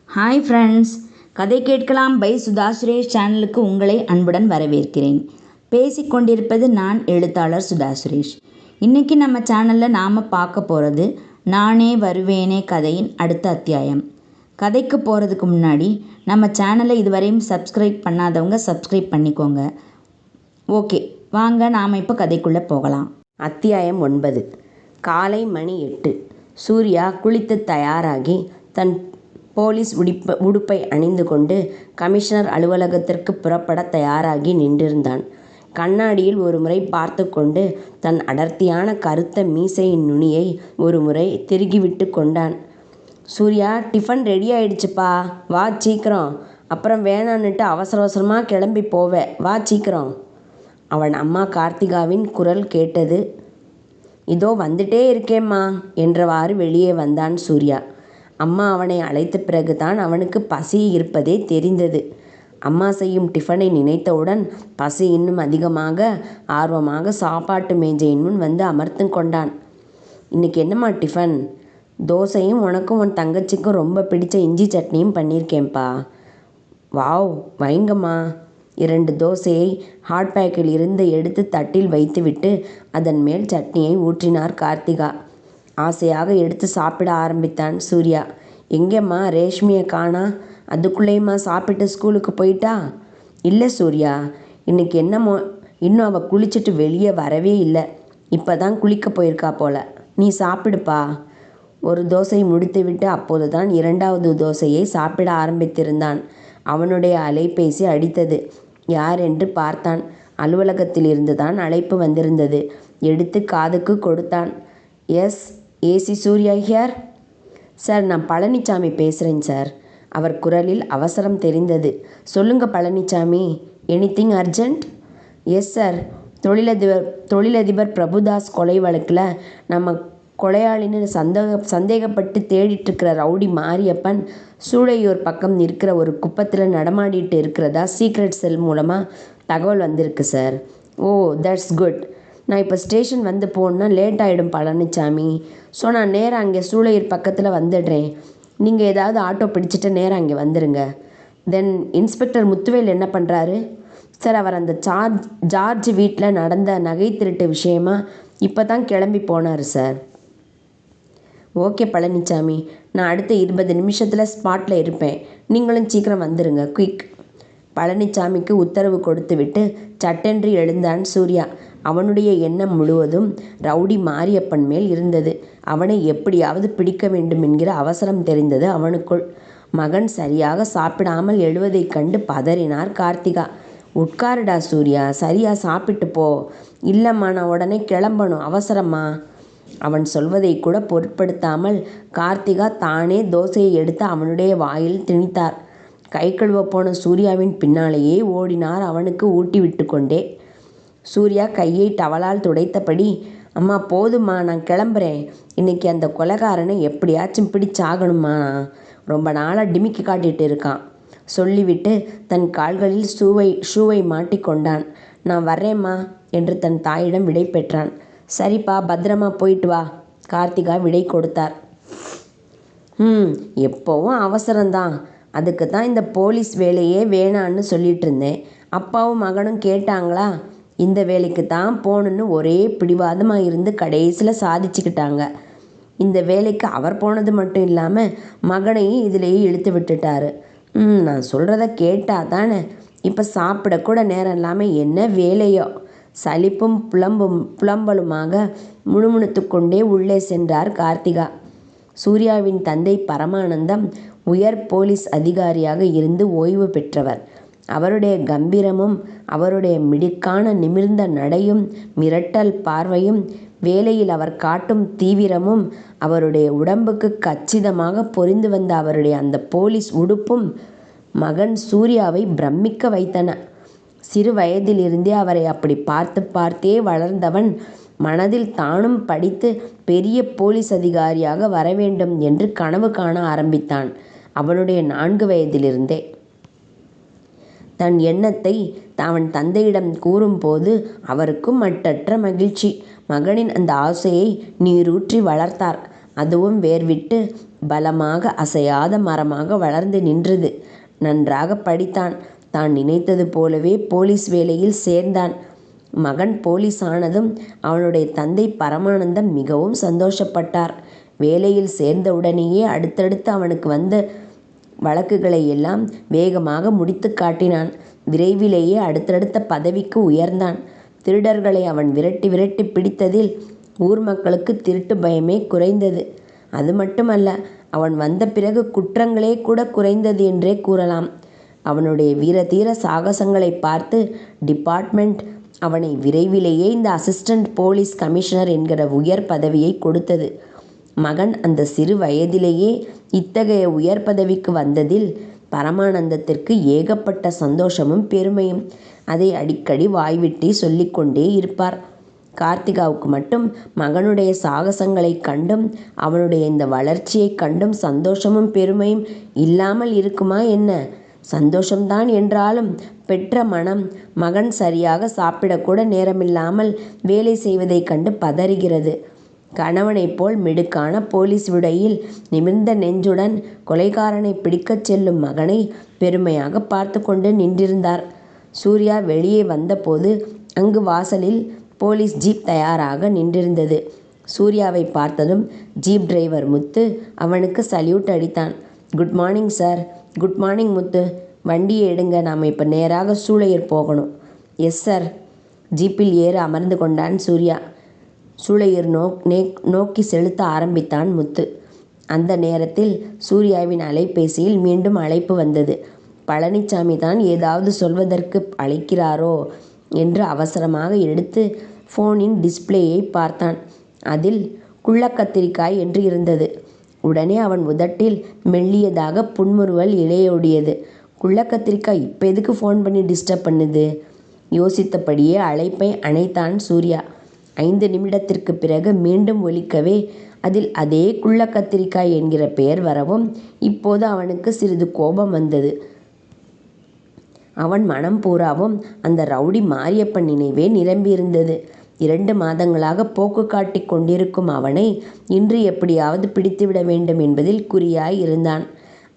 Hi friends, கதை கேட்கலாம் by Sudha Suresh சேனலுக்கு உங்களை அன்புடன் வரவேற்கிறேன். பேசிக்கொண்டிருப்பது நான் எழுத்தாளர் சுதா சுரேஷ். இன்றைக்கி நம்ம சேனலில் நாம் பார்க்க போகிறது நானே வருவேனே கதையின் அடுத்த அத்தியாயம். கதைக்கு போகிறதுக்கு முன்னாடி நம்ம சேனலை இதுவரையும் சப்ஸ்கிரைப் பண்ணாதவங்க சப்ஸ்கிரைப் பண்ணிக்கோங்க. ஓகே, வாங்க நாம் இப்போ கதைக்குள்ளே போகலாம். அத்தியாயம் 9. காலை மணி 8. சூர்யா குளித்து தயாராகி தன் போலீஸ் உடுப்பை அணிந்து கொண்டு கமிஷனர் அலுவலகத்திற்கு புறப்பட தயாராகி நின்றிருந்தான். கண்ணாடியில் ஒரு முறை பார்த்து கொண்டு தன் அடர்த்தியான கருத்த மீசையின் நுனியை ஒரு முறை திருகிவிட்டு கொண்டான். சூர்யா, டிஃபன் ரெடி ஆயிடுச்சுப்பா, வா சீக்கிரம், அப்புறம் வேணான்னுட்டு அவசர அவசரமாக கிளம்பி போவே, வா சீக்கிரம். அவன் அம்மா கார்த்திகாவின் குரல் கேட்டது. இதோ வந்துட்டே இருக்கேம்மா என்றவாறு வெளியே வந்தான் சூர்யா. அம்மா அவனை அழைத்த பிறகுதான் அவனுக்கு பசி இருப்பதே தெரிந்தது. அம்மா செய்யும் டிஃபனை நினைத்தவுடன் பசி இன்னும் அதிகமாக ஆர்வமாக சாப்பாட்டு மேஜையின் முன் வந்து அமர்த்து கொண்டான். இன்னைக்கு என்னம்மா டிஃபன்? தோசையும் உனக்கும் உன் தங்கச்சிக்கும் ரொம்ப பிடிச்ச இஞ்சி சட்னியும் பண்ணியிருக்கேன்ப்பா. வாவ், வைங்கம்மா. 2 தோசையை ஹாட் பேக்கில் இருந்து எடுத்து தட்டில் வைத்துவிட்டு அதன் மேல் சட்னியை ஊற்றினார் கார்த்திகா. ஆசையாக எடுத்து சாப்பிட ஆரம்பித்தான் சூர்யா. எங்கேம்மா ரேஷ்மியை காணா? அதுக்குள்ளேயுமா சாப்பிட்டு ஸ்கூலுக்கு போயிட்டா? இல்லை சூர்யா, இன்னைக்கு என்னமோ இன்னும் அவள் குளிச்சுட்டு வெளியே வரவே இல்லை. இப்போ தான் குளிக்க போயிருக்கா போல. நீ சாப்பிடுப்பா. ஒரு தோசை முடித்துவிட்டு அப்போது தான் 2வது தோசையை சாப்பிட ஆரம்பித்திருந்தான். அவனுடைய அலைபேசி அடித்தது. யார் என்று பார்த்தான். அலுவலகத்திலிருந்து தான் அழைப்பு வந்திருந்தது. எடுத்து காதுக்கு கொடுத்தான். Yes, AC Surya here. Sir, நான் பழனிசாமி பேசுகிறேன் சார். அவர் குரலில் அவசரம் தெரிந்தது. சொல்லுங்க Palanisamy, anything urgent? Yes sir, தொழிலதிபர் பிரபுதாஸ் கொலை வழக்கில் நம்ம கொலையாளின்னு சந்தேகப்பட்டு தேடிட்டுருக்கிற ரவுடி மாரியப்பன் சூளையூர் பக்கம் இருக்கிற ஒரு குப்பத்தில் நடமாடிட்டு இருக்கிறதா சீக்ரெட் செல் மூலமாக தகவல் வந்திருக்கு சார். O, that's good. நான் இப்போ ஸ்டேஷன் வந்து போகணுன்னா லேட் ஆகிடும் பழனிசாமி. ஸோ நான் நேராக அங்கே சூளையூர் பக்கத்தில் வந்துடுறேன். நீங்கள் ஏதாவது ஆட்டோ பிடிச்சிட்டு நேராக அங்கே வந்துடுங்க. தென் இன்ஸ்பெக்டர் முத்துவேல் என்ன பண்ணுறாரு? சார், அவர் அந்த ஜார்ஜ் வீட்டில் நடந்த நகை திருட்டு விஷயமா இப்போ தான் கிளம்பி போனார் சார். ஓகே பழனிசாமி, நான் அடுத்த 20 நிமிஷத்தில் ஸ்பாட்டில் இருப்பேன். நீங்களும் சீக்கிரம் வந்துடுங்க, குயிக். பழனிசாமிக்கு உத்தரவு கொடுத்துவிட்டு சட்டென்று எழுந்தான் சூர்யா. அவனுடைய எண்ணம் முழுவதும் ரவுடி மாரியப்பன் மேல் இருந்தது. அவனை எப்படியாவது பிடிக்க வேண்டும் என்கிற அவசரம் தெரிந்தது அவனுக்குள். மகன் சரியாக சாப்பிடாமல் எழுவதைக் கண்டு பதறினார் கார்த்திகா. உட்காருடா சூர்யா, சரியா சாப்பிட்டு போ. இல்லைம்மா, நான் உடனே கிளம்பணும், அவசரமா. அவன் சொல்வதை கூட பொருட்படுத்தாமல் கார்த்திகா தானே தோசையை எடுத்து அவனுடைய வாயில் திணித்தார். கை கழுவ போன சூர்யாவின் பின்னாலேயே ஓடினார் அவனுக்கு ஊட்டி விட்டு கொண்டே. சூர்யா கையை டவலால் துடைத்தபடி, அம்மா போதும்மா, நான் கிளம்புறேன். இன்னைக்கு அந்த கொலைகாரனை எப்படியாச்சும் பிடிச்சாகணுமா, ரொம்ப நாளாக டிமிக்கி காட்டிகிட்டு இருக்கான் சொல்லிவிட்டு தன் கால்களில் ஷூவை மாட்டிக்கொண்டான். நான் வர்றேம்மா என்று தன் தாயிடம் விடை பெற்றான். சரிப்பா, பத்திரமா போயிட்டு வா, கார்த்திகா விடை கொடுத்தார். எப்போவும் அவசரம்தான். அதுக்கு தான் இந்த போலீஸ் வேலையே வேணான்னு சொல்லிட்டு இருந்தேன். அப்பாவும் மகனும் கேட்டாங்களா? இந்த வேலைக்கு தான் போகணுன்னு ஒரே பிடிவாதமாக இருந்து கடைசியில் சாதிச்சுக்கிட்டாங்க. இந்த வேலைக்கு அவர் போனது மட்டும் இல்லாமல் மகனையும் இதிலேயே இழுத்து விட்டுட்டாரு. நான் சொல்கிறத கேட்டால் தானே. இப்போ சாப்பிடக்கூட நேரம் இல்லாமல் என்ன வேலையோ. சலிப்பும் புலம்பலுமாக முணுமுணுத்து கொண்டே உள்ளே சென்றார் கார்த்திகா. சூர்யாவின் தந்தை பரமானந்தம் உயர் போலீஸ் அதிகாரியாக இருந்து ஓய்வு பெற்றவர். அவருடைய கம்பீரமும் அவருடைய மிடுக்கான நிமிர்ந்த நடையும் மிரட்டல் பார்வையும் வேலையில் அவர் காட்டும் தீவிரமும் அவருடைய உடம்புக்கு கச்சிதமாக பொரிந்து வந்த அவருடைய அந்த போலீஸ் உடுப்பும் மகன் சூர்யாவை பிரமிக்க வைத்தன. சிறு வயதிலிருந்தே அவரை அப்படி பார்த்து பார்த்தே வளர்ந்தவன் மனதில் தானும் படித்து பெரிய போலீஸ் அதிகாரியாக வரவேண்டும் என்று கனவு காண ஆரம்பித்தான். அவனுடைய 4 வயதிலிருந்தே. தன் எண்ணத்தை அவன் தந்தையிடம் கூறும்போது அவருக்கும் மட்டற்ற மகிழ்ச்சி. மகனின் அந்த ஆசையை நீரூற்றி வளர்த்தார். அதுவும் வேர்விட்டு பலமாக அசையாத மரமாக வளர்ந்து நின்றது. நன்றாக படித்தான். தான் நினைத்தது போலவே போலீஸ் வேலையில் சேர்ந்தான். மகன் போலீஸ் ஆனதும் அவனுடைய தந்தை பரமானந்தம் மிகவும் சந்தோஷப்பட்டார். வேலையில் சேர்ந்தவுடனேயே அடுத்தடுத்து அவனுக்கு வந்த வழக்குகளை எல்லாம் வேகமாக முடித்து காட்டினான். விரைவிலேயே அடுத்தடுத்த பதவிக்கு உயர்ந்தான். திருடர்களை அவன் விரட்டி விரட்டி பிடித்ததில் ஊர் மக்களுக்கு திருட்டு பயமே குறைந்தது. அது மட்டுமல்ல, அவன் வந்த பிறகு குற்றங்களே கூட குறைந்தது என்றே கூறலாம். அவனுடைய வீரதீர சாகசங்களை பார்த்து டிபார்ட்மெண்ட் அவனை விரைவிலேயே இந்த அசிஸ்டன்ட் போலீஸ் கமிஷனர் என்கிற உயர் பதவியை கொடுத்தது. மகன் அந்த சிறு வயதிலேயே இத்தகைய உயர் பதவிக்கு வந்ததில் பரமானந்தத்திற்கு ஏகப்பட்ட சந்தோஷமும் பெருமையும். அதை அடிக்கடி வாய்விட்டு சொல்லிக்கொண்டே இருப்பார். கார்த்திகாவுக்கு மட்டும் மகனுடைய சாகசங்களைக் கண்டும் அவனுடைய இந்த வளர்ச்சியைக் கண்டும் சந்தோஷமும் பெருமையும் இல்லாமல் இருக்குமா என்ன? சந்தோஷம்தான் என்றாலும் பெற்ற மனம் மகன் சரியாக சாப்பிடக்கூட நேரமில்லாமல் வேலை செய்வதைக் கண்டு பதறுகிறது. கணவனைப் போல் மிடுக்கான போலீஸ் உடையில் நிமிர்ந்த நெஞ்சுடன் கொலைகாரனை பிடிக்கச் செல்லும் மகனை பெருமையாக பார்த்து கொண்டு நின்றிருந்தார். சூர்யா வெளியே வந்தபோது அங்கு வாசலில் போலீஸ் ஜீப் தயாராக நின்றிருந்தது. சூர்யாவை பார்த்ததும் ஜீப் டிரைவர் முத்து அவனுக்கு சல்யூட் அடித்தான். Good morning sir. Good morning Muthu. வண்டியை எடுங்க, நாம் இப்போ நேராக சூளையர் போகணும். Yes sir. ஜீப்பில் ஏற அமர்ந்து கொண்டான் சூர்யா. சூளையர் நோக்கி செலுத்த ஆரம்பித்தான் முத்து. அந்த நேரத்தில் சூர்யாவின் அலைபேசியில் மீண்டும் அழைப்பு வந்தது. பழனிச்சாமி தான் ஏதாவது சொல்வதற்கு அழைக்கிறாரோ என்று அவசரமாக எடுத்து ஃபோனின் டிஸ்பிளேயை பார்த்தான். அதில் குள்ளக்கத்திரிக்காய் என்று இருந்தது. உடனே அவன் உதட்டில் மெல்லியதாக புன்முறுவல் இழையோடியது. குள்ளக்கத்திரிக்காய் இப்போ எதுக்கு ஃபோன் பண்ணி டிஸ்டர்ப் பண்ணுது? யோசித்தபடியே அழைப்பை அணைத்தான் சூர்யா. 5 நிமிடத்திற்கு பிறகு மீண்டும் ஒலிக்கவே அதில் அதே குள்ளக்கத்திரிக்காய் என்கிற பெயர் வரவும் இப்போது அவனுக்கு சிறிது கோபம் வந்தது. அவன் மனம் பூராவும் அந்த ரவுடி மாரியப்பன் நினைவே நிரம்பியிருந்தது. 2 மாதங்களாக போக்கு காட்டி கொண்டிருக்கும் அவனை இன்று எப்படியாவது பிடித்துவிட வேண்டும் என்பதில் குறியாய் இருந்தான்.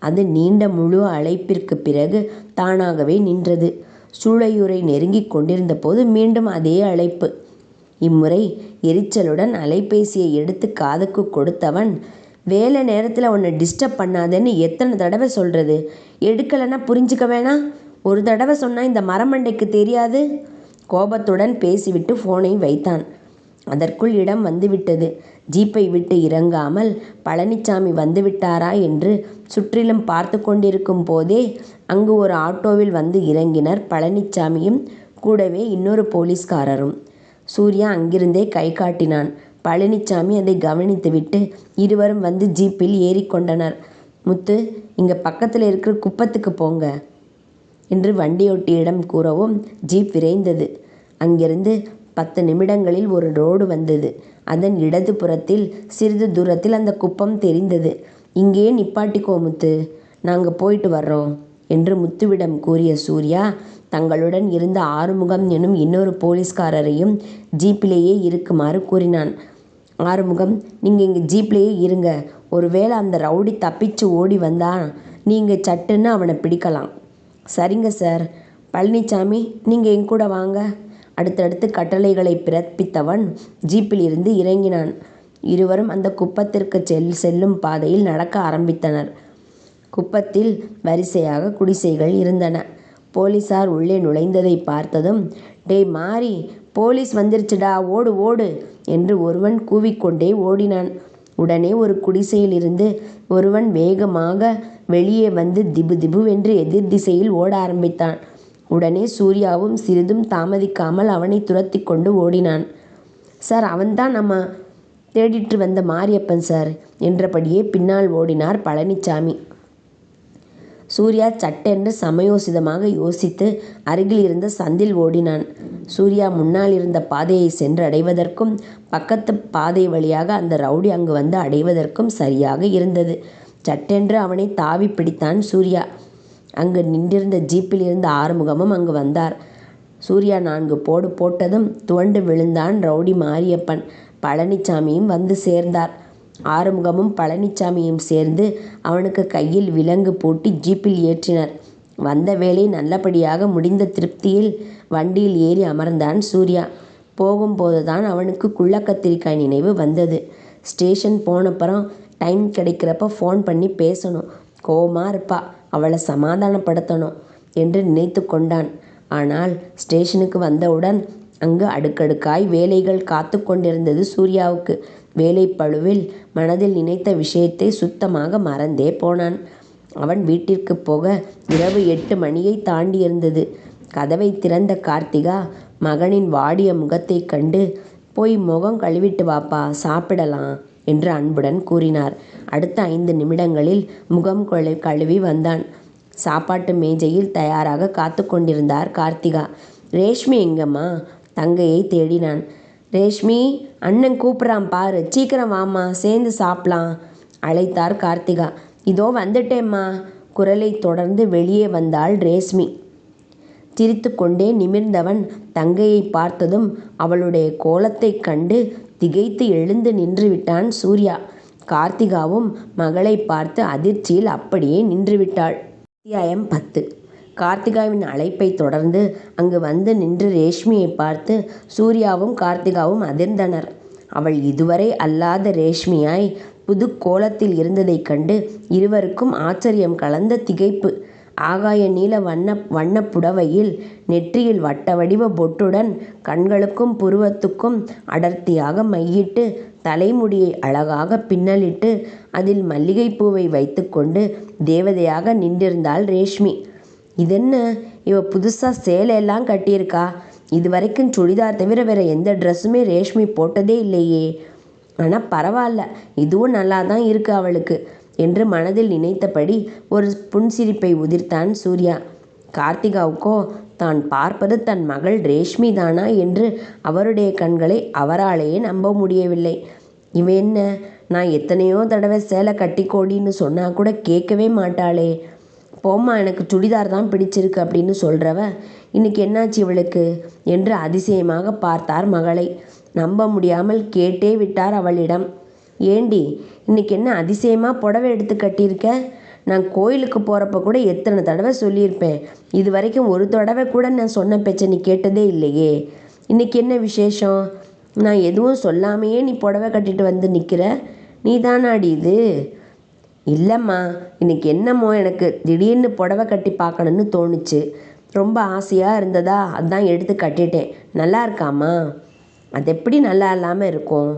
அது நீண்ட முழு அழைப்பிற்கு பிறகு தானாகவே நின்றது. சூளையூரை நெருங்கி கொண்டிருந்த போது மீண்டும் அதே அழைப்பு. இம்முறை எரிச்சலுடன் அலைபேசியை எடுத்து காதுக்கு கொடுத்தவன், வேலை நேரத்தில் உன்னை டிஸ்டர்ப் பண்ணாதேன்னு எத்தனை தடவை சொல்கிறது? எடுக்கலைன்னா புரிஞ்சுக்க வேணாம்? ஒரு தடவை சொன்னால் இந்த மரமண்டைக்கு தெரியாது? கோபத்துடன் பேசிவிட்டு ஃபோனை வைத்தான். அதற்குள் இடம் வந்துவிட்டது. ஜீப்பை விட்டு இறங்காமல் பழனிச்சாமி வந்துவிட்டாரா என்று சுற்றிலும் பார்த்து கொண்டிருக்கும் போதே அங்கு ஒரு ஆட்டோவில் வந்து இறங்கினர் பழனிச்சாமியும் கூடவே இன்னொரு போலீஸ்காரரும். சூர்யா அங்கிருந்தே கை காட்டினான். பழனிச்சாமி அதை கவனித்துவிட்டு இருவரும் வந்து ஜீப்பில் ஏறிக்கொண்டனர். முத்து, இங்கே பக்கத்தில் இருக்கிற குப்பத்துக்கு போங்க என்று வண்டியோட்டியிடம் கூறவும் ஜீப் விரைந்தது. அங்கிருந்து 10 நிமிடங்களில் ஒரு ரோடு வந்தது. அதன் இடது புறத்தில் சிறிது தூரத்தில் அந்த குப்பம் தெரிந்தது. இங்கேயே நிப்பாட்டிக்கோ முத்து, நாங்கள் போயிட்டு வர்றோம் என்று முத்துவிடம் கூறிய சூர்யா தங்களுடன் இருந்த ஆறுமுகம் எனும் இன்னொரு போலீஸ்காரரையும் ஜீப்பிலேயே இருக்குமாறு கூறினான். ஆறுமுகம், நீங்கள் இங்கே ஜீப்லேயே இருங்க. ஒருவேளை அந்த ரவுடி தப்பிச்சு ஓடி வந்தான் நீங்கள் சட்டுன்னு அவனை பிடிக்கலாம். சரிங்க சார். பழனிச்சாமி, நீங்கள் என் கூட வாங்க. அடுத்தடுத்து கட்டளைகளை பிறப்பித்தவன் ஜீப்பில் இருந்து இறங்கினான். இருவரும் அந்த குப்பத்திற்கு செல்லும் பாதையில் நடக்க ஆரம்பித்தனர். குப்பத்தில் வரிசையாக குடிசைகள் இருந்தன. போலீசார் உள்ளே நுழைந்ததை பார்த்ததும், டேய் மாறி, போலீஸ் வந்துருச்சுடா, ஓடு ஓடு என்று ஒருவன் கூவிக்கொண்டே ஓடினான். உடனே ஒரு குடிசையில் இருந்து ஒருவன் வேகமாக வெளியே வந்து திபு திபுவென்று எதிர் திசையில் ஓட ஆரம்பித்தான். உடனே சூர்யாவும் சிறிதும் தாமதிக்காமல் அவனை துரத்தி கொண்டு ஓடினான். சார், அவன்தான் நம்ம தேடிட்டு வந்த மாரியப்பன் சார் என்றபடியே பின்னால் ஓடினார் பழனிச்சாமி. சூர்யா சட்டென்று சமயோசிதமாக யோசித்து அருகில் இருந்த சந்தில் ஓடினான். சூர்யா முன்னால் இருந்த பாதையை சென்று அடைவதற்கும் பக்கத்து பாதை வழியாக அந்த ரவுடி அங்கு வந்து அடைவதற்கும் சரியாக இருந்தது. சட்டென்று அவனை தாவி பிடித்தான் சூர்யா. அங்கு நின்றிருந்த ஜீப்பில் இருந்த ஆறுமுகமும் அங்கு வந்தார். சூர்யா 4 போடு போட்டதும் துவண்டு விழுந்தான் ரவுடி மாரியப்பன். பழனிச்சாமியும் வந்து சேர்ந்தார். ஆறுமுகமும் பழனிச்சாமியும் சேர்ந்து அவனுக்கு கையில் விலங்கு பூட்டி ஜீப்பில் ஏற்றினர். வந்த வேலை நல்லபடியாக முடிந்த திருப்தியில் வண்டியில் ஏறி அமர்ந்தான் சூர்யா. போகும்போதுதான் அவனுக்கு குள்ளக்கத்திரிக்காய் நினைவு வந்தது. ஸ்டேஷன் போனப்புறம் டைம் கிடைக்கிறப்ப ஃபோன் பண்ணி பேசணும். கோவமாக இருப்பா, அவளை சமாதானப்படுத்தணும் என்று நினைத்து கொண்டான். ஆனால் ஸ்டேஷனுக்கு வந்தவுடன் அங்கு அடுக்கடுக்காய் வேலைகள் காத்து கொண்டிருந்தது சூர்யாவுக்கு. வேலைப்பளுவில் மனதில் நினைத்த விஷயத்தை சுத்தமாக மறந்தே போனான். அவன் வீட்டிற்கு போக இரவு 8 மணியை தாண்டியிருந்தது. கதவை திறந்த கார்த்திகா மகனின் வாடிய முகத்தை கண்டு, போய் முகம் கழுவிட்டு வாப்பா, சாப்பிடலாம் என்று அன்புடன் கூறினார். அடுத்த 5 நிமிடங்களில் முகம் கழுவி வந்தான். சாப்பாட்டு மேஜையில் தயாராக காத்து கொண்டிருந்தார் கார்த்திகா. ரேஷ்மி எங்கம்மா? தங்கையை தேடினான். ரேஷ்மி, அண்ணன் கூப்பிட்றான் பாரு, சீக்கிரம் வாம்மா, சேர்ந்து சாப்பிடலாம் அழைத்தார் கார்த்திகா. இதோ வந்துட்டேம்மா. குரலை தொடர்ந்து வெளியே வந்தாள் ரேஷ்மி. சிரித்து கொண்டே நிமிர்ந்தவன் தங்கையை பார்த்ததும் அவளுடைய கோலத்தை கண்டு திகைத்து எழுந்து நின்று விட்டான் சூர்யா. கார்த்திகாவும் மகளை பார்த்து அதிர்ச்சியில் அப்படியே நின்றுவிட்டாள். அத்தியாயம் 10. கார்த்திகாவின் அழைப்பை தொடர்ந்து அங்கு வந்து நின்று ரேஷ்மியை பார்த்து சூர்யாவும் கார்த்திகாவும் அதிர்ந்தனர். அவள் இதுவரை அல்லாத ரேஷ்மியாய் புது கோலத்தில் இருந்ததைக் கண்டு இருவருக்கும் ஆச்சரியம் கலந்த திகைப்பு. ஆகாய நீல வண்ண புடவையில் நெற்றியில் வட்ட வடிவ பொட்டுடன் கண்களுக்கும் புருவத்துக்கும் அடர்த்தியாக மையிட்டு தலைமுடியை அழகாக பின்னலிட்டு அதில் மல்லிகைப்பூவை வைத்துக்கொண்டு தேவதையாக நின்றிருந்தாள் ரேஷ்மி. இதென்ன, இவ புதுசாக சேலையெல்லாம் கட்டியிருக்கா? இது வரைக்கும் சுடிதார் தவிர வேற எந்த ட்ரெஸ்ஸுமே ரேஷ்மி போட்டதே இல்லையே. ஆனால் பரவாயில்ல, இதுவும் நல்லா தான் இருக்கு அவளுக்கு என்று மனதில் நினைத்தபடி ஒரு புன்சிரிப்பை உதிர்த்தான் சூர்யா. கார்த்திகாவுக்கோ தான் பார்ப்பது தன் மகள் ரேஷ்மி தானா என்று அவருடைய கண்களை அவராலேயே நம்ப முடியவில்லை. இவ என்ன, நான் எத்தனையோ தடவை சேலை கட்டிக்கோடின்னு சொன்னால் கூட கேட்கவே மாட்டாளே. போம்மா, எனக்கு சுடிதார் தான் பிடிச்சிருக்கு அப்படின்னு சொல்கிறவ இன்னைக்கு என்னாச்சு இவளுக்கு என்று அதிசயமாக பார்த்தார் மகளை. நம்ப முடியாமல் கேட்டே விட்டார் அவளிடம். ஏண்டி, இன்னைக்கு என்ன அதிசயமாக புடவை எடுத்து கட்டியிருக்க? நான் கோயிலுக்கு போகிறப்ப கூட எத்தனை தடவை சொல்லியிருப்பேன். இது வரைக்கும் ஒரு தடவை கூட நான் சொன்ன பேச்சை நீ கேட்டதே இல்லையே. இன்னைக்கு என்ன விசேஷம்? நான் எதுவும் சொல்லாமையே நீ புடவை கட்டிட்டு வந்து நிற்கிற. நீ தானாடி இது? இல்லைம்மா, இன்னைக்கு என்னமோ எனக்கு திடீர்னு புடவை கட்டி பார்க்கணுன்னு தோணுச்சு. ரொம்ப ஆசையாக இருந்ததா, அதான் எடுத்து கட்டிட்டேன். நல்லா இருக்காம்மா? அது எப்படி நல்லா இல்லாமல் இருக்கும்?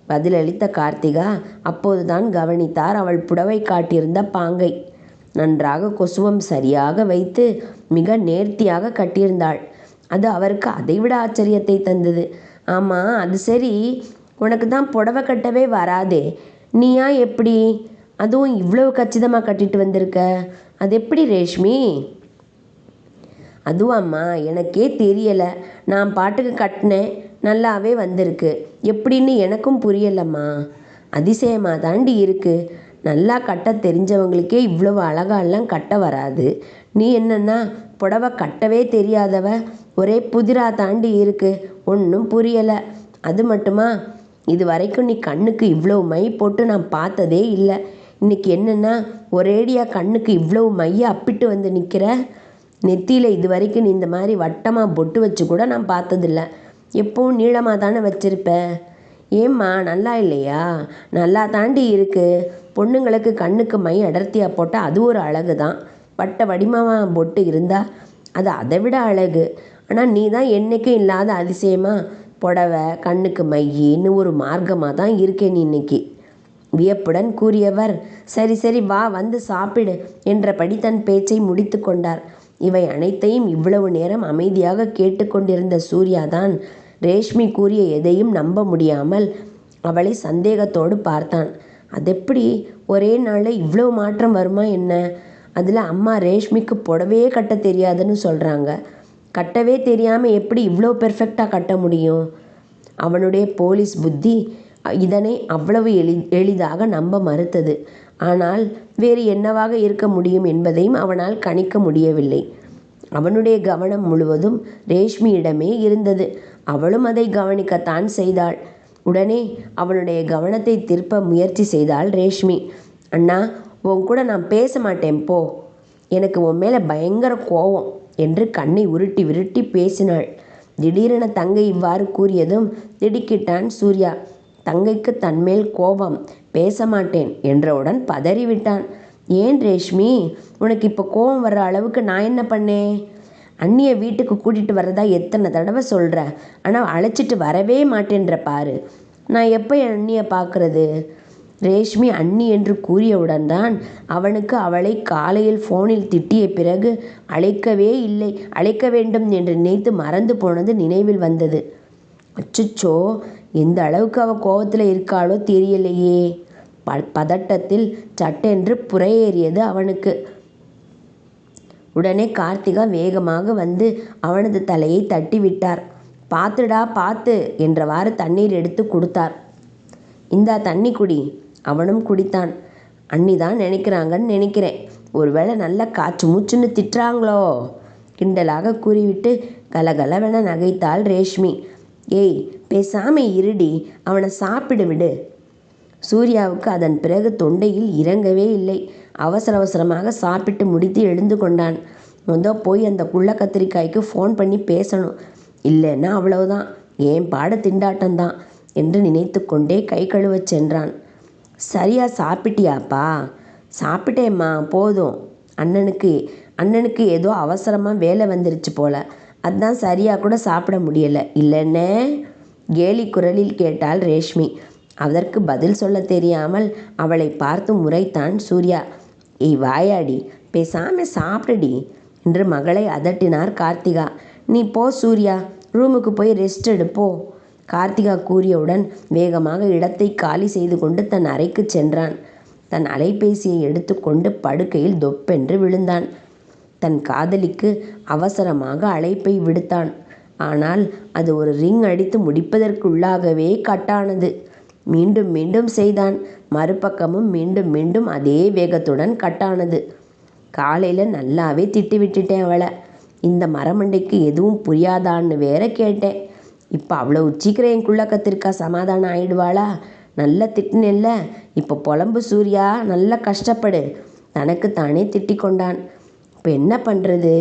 பதிலளித்த கார்த்திகா அப்போதுதான் கவனித்தார் அவள் புடவை காட்டியிருந்த பாங்கை. நன்றாக கொசுவம் சரியாக வைத்து மிக நேர்த்தியாக கட்டியிருந்தாள். அது அவருக்கு அதைவிட ஆச்சரியத்தை தந்தது. ஆமாம், அது சரி, உனக்கு தான் புடவை கட்டவே வராதே, நீயா எப்படி அதுவும் இவ்வளவு கச்சிதமாக கட்டிட்டு வந்திருக்க? அது எப்படி ரேஷ்மி? அதுவாம்மா, எனக்கே தெரியலை. நான் பாட்டுக்கு கட்டினேன், நல்லாவே வந்திருக்கு. எப்படின்னு எனக்கும் புரியலம்மா. அதிசயமாக தாண்டி இருக்குது. நல்லா கட்ட தெரிஞ்சவங்களுக்கே இவ்வளவு அழகாலாம் கட்ட வராது. நீ என்னன்னா புடவை கட்டவே தெரியாதவ, ஒரே புதிராக தாண்டி இருக்கு. ஒன்றும் புரியலை. அது மட்டுமா, இது வரைக்கும் நீ கண்ணுக்கு இவ்வளவு மை போட்டு நான் பார்த்ததே இல்லை. இன்னைக்கு என்னென்னா ஒரேடியாக கண்ணுக்கு இவ்வளவு மையை அப்பிட்டு வந்து நிற்கிற. நெத்தியில் இது வரைக்கும் நீ இந்த மாதிரி வட்டமாக பொட்டு வச்சு கூட நான் பார்த்ததில்ல. எப்பவும் நீளமாக தானே வச்சிருப்ப. ஏம்மா, நல்லா இல்லையா? நல்லா தாண்டி இருக்குது. பொண்ணுங்களுக்கு கண்ணுக்கு மை அடர்த்தியாக போட்டால் அது ஒரு அழகு தான். வட்ட வடிவமாக பொட்டு இருந்தால் அது அதை விட அழகு. ஆனால் நீ தான் என்றைக்கும் இல்லாத அதிசயமாக புடவை கண்ணுக்கு மையின்னு ஒரு மார்க்கமாக தான் இருக்கே நீ இன்னைக்கு. வியப்புடன் கூறியவர், சரி சரி வா, வந்து சாப்பிடு என்றபடி தன் பேச்சை முடித்து கொண்டார். இவை அனைத்தையும் இவ்வளவு நேரம் அமைதியாக கேட்டுக்கொண்டிருந்த சூர்யாதான் ரேஷ்மி கூறிய எதையும் நம்ப முடியாமல் அவளை சந்தேகத்தோடு பார்த்தான். அதெப்படி ஒரே நாளில் இவ்வளவு மாற்றம் வருமா என்ன? அதில் அம்மா ரேஷ்மிக்கு புடவையே கட்ட தெரியாதுன்னு சொல்கிறாங்க. கட்டவே தெரியாமல் எப்படி இவ்வளோ பெர்ஃபெக்டாக கட்ட முடியும்? அவனுடைய போலீஸ் புத்தி இதனை அவ்வளவு எளிதாக நம்ப மறுத்தது. ஆனால் வேறு என்னவாக இருக்க முடியும் என்பதையும் அவனால் கணிக்க முடியவில்லை. அவனுடைய கவனம் முழுவதும் ரேஷ்மியிடமே இருந்தது. அவளும் அதை கவனிக்கத்தான் செய்தாள். உடனே அவனுடைய கவனத்தை திருப்ப முயற்சி செய்தாள் ரேஷ்மி. அண்ணா, உன் கூட நான் பேச மாட்டேன் போ. எனக்கு உன் மேலே பயங்கர கோவம் என்று கண்ணை உருட்டி விருட்டி பேசினாள். திடீரென தங்கை இவ்வாறு கூறியதும் திடுக்கிட்டான் சூர்யா. தங்கைக்கு தன்மேல் கோபம். பேச மாட்டேன் என்றவுடன் பதறிவிட்டான். ஏன் ரேஷ்மி, உனக்கு இப்போ கோபம் வர்ற அளவுக்கு நான் என்ன பண்ணேன்? அண்ணியை வீட்டுக்கு கூட்டிகிட்டு வர்றதா எத்தனை தடவை சொல்கிற, ஆனால் அழைச்சிட்டு வரவே மாட்டேன்ற பாரு. நான் எப்போ என் அண்ணியை பார்க்குறது? ரேஷ்மி அண்ணி என்று கூறியவுடன் தான் அவனுக்கு அவளை காலையில் ஃபோனில் திட்டிய பிறகு அழைக்கவே இல்லை, அழைக்க வேண்டும் என்று நினைத்து மறந்து போனது நினைவில் வந்தது. அச்சுச்சோ, எந்த அளவுக்கு அவள் கோபத்தில் இருக்காளோ தெரியலையே. பதட்டத்தில் சட்டென்று புறையேறியது அவனுக்கு. உடனே கார்த்திகா வேகமாக வந்து அவனது தலையை தட்டி விட்டார். பார்த்துடா பார்த்து என்றவாறு தண்ணீர் எடுத்து கொடுத்தார். இந்தா தண்ணி குடி. அவனும் குடித்தான். அண்ணி தான் நினைக்கிறாங்கன்னு நினைக்கிறேன். ஒருவேளை நல்லா காற்று மூச்சுன்னு திட்டுறாங்களோ கிண்டலாக கூறிவிட்டு கலகலவென நகைத்தாள் ரேஷ்மி. ஏய், பேசாம இருடி, அவனை சாப்பிடு விடு. சூர்யாவுக்கு அதன் பிறகு தொண்டையில் இறங்கவே இல்லை. அவசர அவசரமாக சாப்பிட்டு முடித்து எழுந்து கொண்டான். போய் அந்த குள்ள கத்திரிக்காய்க்கு ஃபோன் பண்ணி பேசணும், இல்லைன்னா அவ்வளவுதான், ஏன் பாட திண்டாட்டம்தான் என்று நினைத்து கொண்டே கை கழுவச் சென்றான். சரியா சாப்பிட்டியாப்பா? சாப்பிட்டேம்மா, போதும். அண்ணனுக்கு ஏதோ அவசரமாக வேலை வந்துருச்சு போல, அதான் சரியாக கூட சாப்பிட முடியலை இல்லைன்னே கேலி குரலில் கேட்டாள் ரேஷ்மி. அதற்கு பதில் சொல்ல தெரியாமல் அவளை பார்த்து முறைத்தான் சூர்யா. ஏய் வாயாடி, பேசாம சாப்பிடுடி என்று மகளை அதட்டினார் கார்த்திகா. நீ போ சூர்யா, ரூமுக்கு போய் ரெஸ்ட் எடுப்போ. கார்த்திகா கூறியவுடன் வேகமாக இடத்தை காலி செய்து கொண்டு தன் அறைக்கு சென்றான். தன் அலைபேசியை எடுத்துக்கொண்டு படுக்கையில் தொப்பென்று விழுந்தான். தன் காதலிக்கு அவசரமாக அழைப்பை விடுத்தான். ஆனால் அது ஒரு ரிங் அடித்து முடிப்பதற்குள்ளாகவே கட்டானது. மீண்டும் மீண்டும் செய்தான். மறுபக்கமும் மீண்டும் மீண்டும் அதே வேகத்துடன் கட்டானது. காலையில் நல்லாவே திட்டி விட்டுட்டேன் அவளை. இந்த மரமண்டைக்கு எதுவும் புரியாதான்னு வேற கேட்டேன். இப்போ அவ்வளோ சீக்கிரம் என் குள்ள கத்திரிக்காய் சமாதானம் ஆயிடுவாளா? நல்லா திட்டினேல்ல, இப்போ புலம்பு சூர்யா, நல்லா கஷ்டப்படு. தனக்கு தானே திட்டி கொண்டான். இப்போ என்ன பண்ணுறது?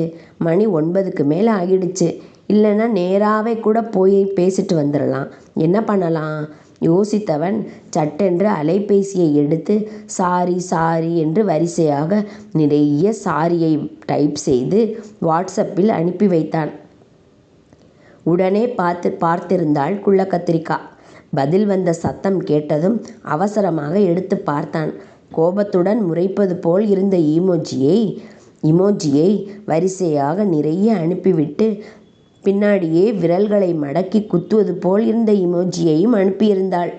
மணி 9க்கு மேலே ஆகிடுச்சு. இல்லைன்னா நேராகவே கூட போய் பேசிட்டு வந்துடலாம். என்ன பண்ணலாம்? யோசித்தவன் சட்டென்று அலைபேசியை எடுத்து சாரி சாரி என்று வரிசையாக நிறைய சாரியை டைப் செய்து வாட்ஸ்அப்பில் அனுப்பி வைத்தான். உடனே பார்த்திருந்தாள் குள்ள கத்திரிக்கா. பதில் வந்த சத்தம் கேட்டதும் அவசரமாக எடுத்து பார்த்தான். கோபத்துடன் முறைப்பது போல் இருந்த இமோஜியை வரிசையாக நிறைய அனுப்பிவிட்டு பின்னாடியே விரல்களை மடக்கி குத்துவது போல் இருந்த இமோஜியையும் அனுப்பியிருந்தாள்.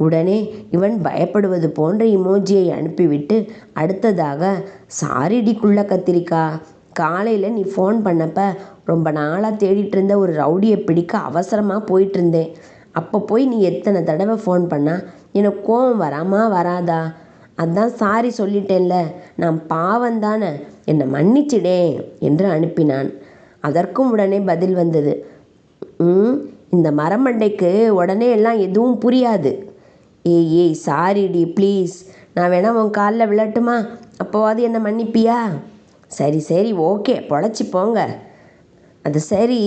உடனே இவன் பயப்படுவது போன்ற இமோஜியை அனுப்பிவிட்டு அடுத்ததாக சாரிடி குள்ள கத்திரிக்கா, காலையில் நீ ஃபோன் பண்ணப்ப ரொம்ப நாளாக தேடிட்டு இருந்த ஒரு ரவுடியை பிடிக்க அவசரமாக போயிட்டு இருந்தேன். அப்போ போய் நீ எத்தனை தடவை ஃபோன் பண்ணா எனக்கு கோவம் வராதா? அதான் சாரி சொல்லிட்டேன்ல, நான் பாவந்தானே, என்னை மன்னிச்சிடே என்று அனுப்பினான். அதற்கும் உடனே பதில் வந்தது. இந்த மரமண்டைக்கு உடனே எல்லாம் எதுவும் புரியாது. ஏய் சாரிடி ப்ளீஸ், நான் வேணா உன் காலில் விழட்டுமா? அப்போவாது என்னை மன்னிப்பியா? சரி ஓகே, பொழைச்சி போங்க. அது சரி,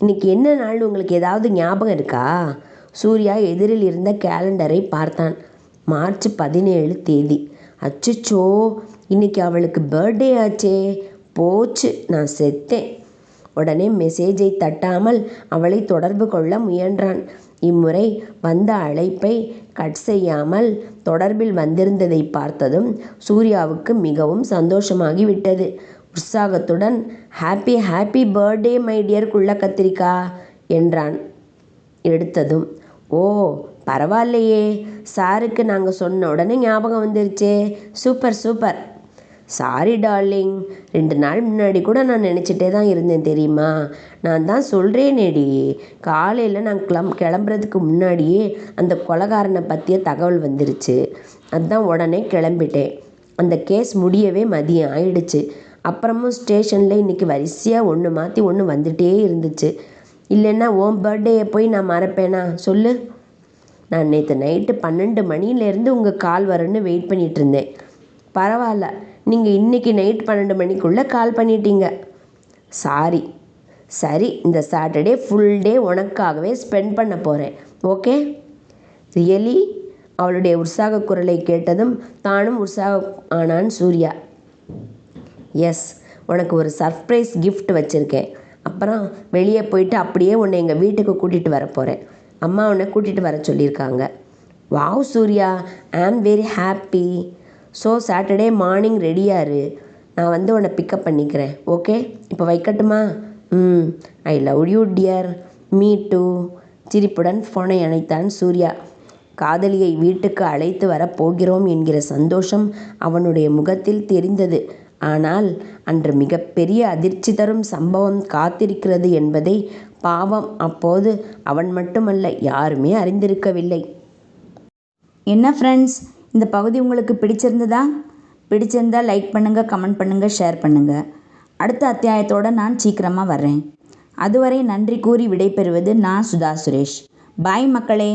இன்னைக்கு என்ன நாள் உங்களுக்கு ஏதாவது ஞாபகம் இருக்கா? சூர்யா எதிரில் இருந்த கேலண்டரை பார்த்தான். மார்ச் 17 தேதி. அச்சுச்சோ, இன்னைக்கு அவளுக்கு பர்த்டே ஆச்சே. போச்சு, நான் செத்தேன். உடனே மெசேஜை தட்டாமல் அவளை தொடர்பு கொள்ள முயன்றான். இம்முறை வந்த அழைப்பை கட் செய்யாமல் தொடர்பில் வந்திருந்ததை பார்த்ததும் சூர்யாவுக்கு மிகவும் சந்தோஷமாகிவிட்டது. உற்சாகத்துடன் ஹாப்பி பர்த்டே மை டியர் குள்ள கத்திரிக்கா என்றான். எடுத்ததும் ஓ பரவாயில்லையே, சாருக்கு நாங்கள் சொன்ன உடனே ஞாபகம் வந்துருச்சே, சூப்பர். சாரி டார்லிங், 2 நாள் முன்னாடி கூட நான் நினச்சிட்டே தான் இருந்தேன் தெரியுமா? நான் தான் சொல்கிறேனேடி, காலையில் நான் கிளம்புறதுக்கு முன்னாடியே அந்த கொலைகாரனை பற்றிய தகவல் வந்துருச்சு. அதுதான் உடனே கிளம்பிட்டேன். அந்த கேஸ் முடியவே மதியம் ஆயிடுச்சு. அப்புறமும் ஸ்டேஷனில் இன்றைக்கி வரிசையாக ஒன்று மாற்றி ஒன்று வந்துகிட்டே இருந்துச்சு. இல்லைன்னா உன் பர்த்டேயை போய் நான் மறப்பேனா சொல்லு? நான் நேற்று நைட்டு 12 மணிலேருந்து உங்கள் கால் வரும்னு வெயிட் பண்ணிகிட்டு இருந்தேன். பரவாயில்ல, நீங்கள் இன்றைக்கி நைட் 12 மணிக்குள்ளே கால் பண்ணிட்டீங்க. சாரி. சரி, இந்த சாட்டர்டே ஃபுல் டே உனக்காகவே ஸ்பெண்ட் பண்ண போகிறேன். ஓகே? ரியலி? அவளுடைய உற்சாக குரலை கேட்டதும் தானும் உற்சாகம் ஆனான் சூர்யா. எஸ், உனக்கு ஒரு சர்ப்ரைஸ் கிஃப்ட் வச்சுருக்கேன். அப்புறம் வெளியே போயிட்டு அப்படியே உன்னை எங்கள் வீட்டுக்கு கூட்டிகிட்டு வர போகிறேன். அம்மா உன்னை கூட்டிகிட்டு வர சொல்லியிருக்காங்க. Wow Surya, I am very happy. So Saturday morning ரெடியாரு. நான் வந்து உன்னை பிக்கப் பண்ணிக்கிறேன். ஓகே? இப்போ வைக்கட்டுமா? I love you dear. Me too. சிரிப்புடன் ஃபோனை அணைத்தான் சூர்யா. காதலியை வீட்டுக்கு அழைத்து வரப்போகிறோம் என்கிற சந்தோஷம் அவனுடைய முகத்தில் தெரிந்தது. ஆனால் அன்று மிகப்பெரிய அதிர்ச்சி தரும் சம்பவம் காத்திருக்கிறது என்பதை பாவம் அப்போது அவன் மட்டுமல்ல, யாருமே அறிந்திருக்கவில்லை. என்ன ஃப்ரெண்ட்ஸ், இந்த பகுதி உங்களுக்கு பிடிச்சிருந்ததா? பிடிச்சிருந்தால் லைக் பண்ணுங்கள், கமெண்ட் பண்ணுங்கள், ஷேர் பண்ணுங்கள். அடுத்த அத்தியாயத்தோடு நான் சீக்கிரமாக வர்றேன். அதுவரை நன்றி கூறி விடைபெறுவது நான் சுதா சுரேஷ். பாய் மக்களே.